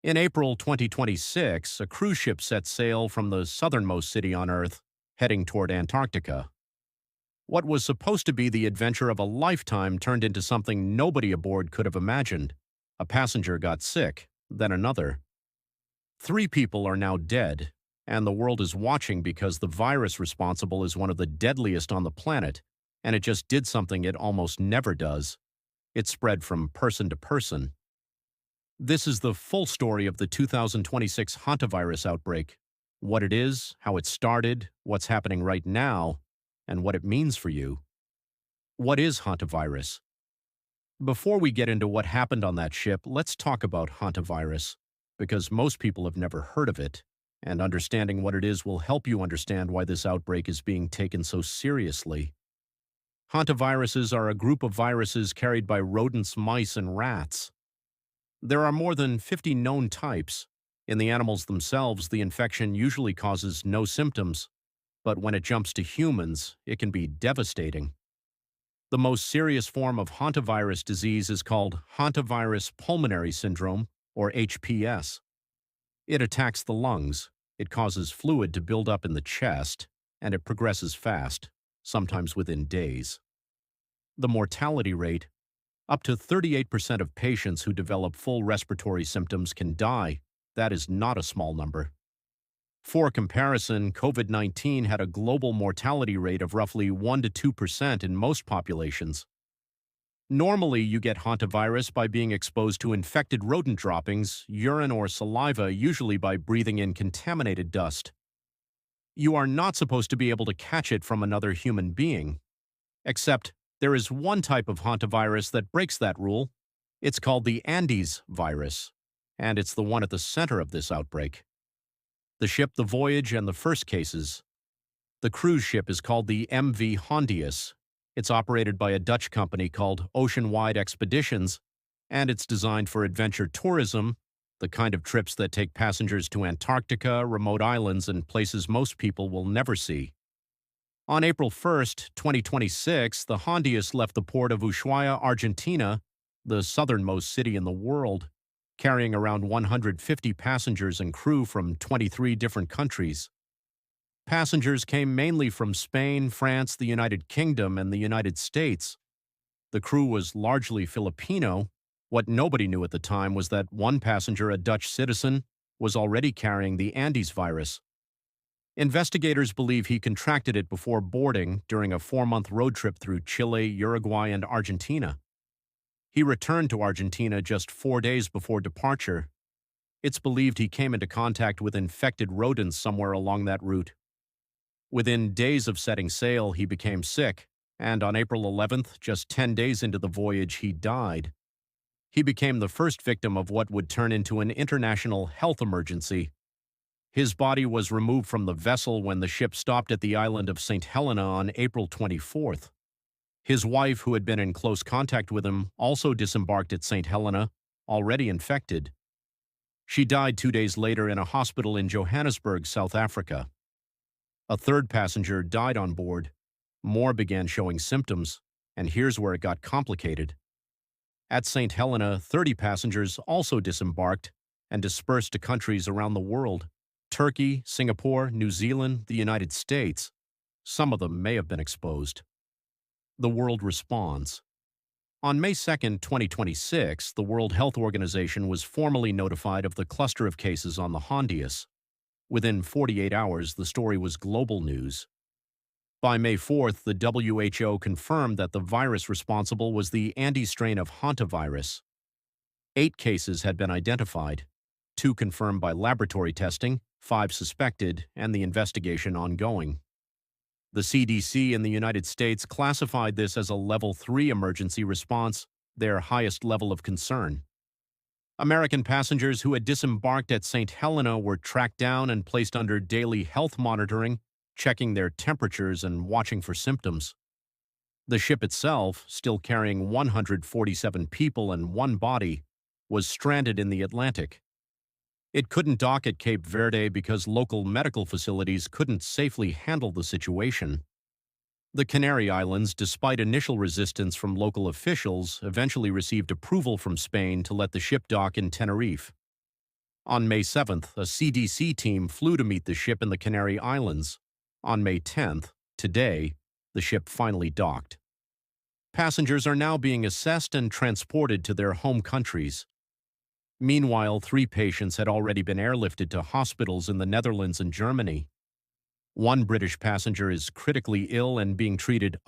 In April 2026, a cruise ship set sail from the southernmost city on Earth, heading toward Antarctica. What was supposed to be the adventure of a lifetime turned into something nobody aboard could have imagined. A passenger got sick, then another. 3 people are now dead, and the world is watching because the virus responsible is one of the deadliest on the planet, and it just did something it almost never does. It spread from person to person. This is the full story of the 2026 Hanta Virus outbreak. What it is, how it started, what's happening right now, and what it means for you. What is Hanta Virus? Before we get into what happened on that ship, let's talk about Hanta Virus, because most people have never heard of it, and understanding what it is will help you understand why this outbreak is being taken so seriously. Hantaviruses are a group of viruses carried by rodents, mice, and rats. There are more than 50 known types. In the animals themselves, the infection usually causes no symptoms, but when it jumps to humans, it can be devastating. The most serious form of hantavirus disease is called hantavirus pulmonary syndrome, or HPS. It attacks the lungs, it causes fluid to build up in the chest, and it progresses fast, sometimes within days. The mortality rate: up to 38% of patients who develop full respiratory symptoms can die. That is not a small number. For comparison, COVID-19 had a global mortality rate of roughly 1 to 2% in most populations. Normally, you get hantavirus by being exposed to infected rodent droppings, urine, or saliva, usually by breathing in contaminated dust. You are not supposed to be able to catch it from another human being. Except, there is one type of hantavirus that breaks that rule. It's called the Andes virus, and it's the one at the center of this outbreak. The ship, the Voyage, and the first cases. The cruise ship is called the MV Hondius. It's operated by a Dutch company called Oceanwide Expeditions, and it's designed for adventure tourism, the kind of trips that take passengers to Antarctica, remote islands, and places most people will never see. On April 1st, 2026, the Hondius left the port of Ushuaia, Argentina, the southernmost city in the world, carrying around 150 passengers and crew from 23 different countries. Passengers came mainly from Spain, France, the United Kingdom, and the United States. The crew was largely Filipino. What nobody knew at the time was that one passenger, a Dutch citizen, was already carrying the Andes virus. Investigators believe he contracted it before boarding during a 4-month road trip through Chile, Uruguay, and Argentina. He returned to Argentina just 4 days before departure. It's believed he came into contact with infected rodents somewhere along that route. Within days of setting sail, he became sick, and on April 11th, just 10 days into the voyage, he died. He became the first victim of what would turn into an international health emergency. His body was removed from the vessel when the ship stopped at the island of St. Helena on April 24th. His wife, who had been in close contact with him, also disembarked at St. Helena, already infected. She died 2 days later in a hospital in Johannesburg, South Africa. A third passenger died on board. More began showing symptoms, and here's where it got complicated. At St. Helena, 30 passengers also disembarked and dispersed to countries around the world: Turkey, Singapore, New Zealand, the United States. Some of them may have been exposed. The world responds. On May 2, 2026, the World Health Organization was formally notified of the cluster of cases on the Hondius. Within 48 hours, the story was global news. By May 4th, the WHO confirmed that the virus responsible was the Andes strain of hantavirus. 8 cases had been identified, 2 confirmed by laboratory testing, 5 suspected, and the investigation ongoing. The CDC in the United States classified this as a Level 3 emergency response, their highest level of concern. American passengers who had disembarked at St. Helena were tracked down and placed under daily health monitoring, checking their temperatures and watching for symptoms. The ship itself, still carrying 147 people and 1 body, was stranded in the Atlantic. It couldn't dock at Cape Verde because local medical facilities couldn't safely handle the situation. The Canary Islands, despite initial resistance from local officials, eventually received approval from Spain to let the ship dock in Tenerife. On May 7th, a CDC team flew to meet the ship in the Canary Islands. On May 10th, today, the ship finally docked. Passengers are now being assessed and transported to their home countries. Meanwhile, 3 patients had already been airlifted to hospitals in the Netherlands and Germany. One British passenger is critically ill and being treated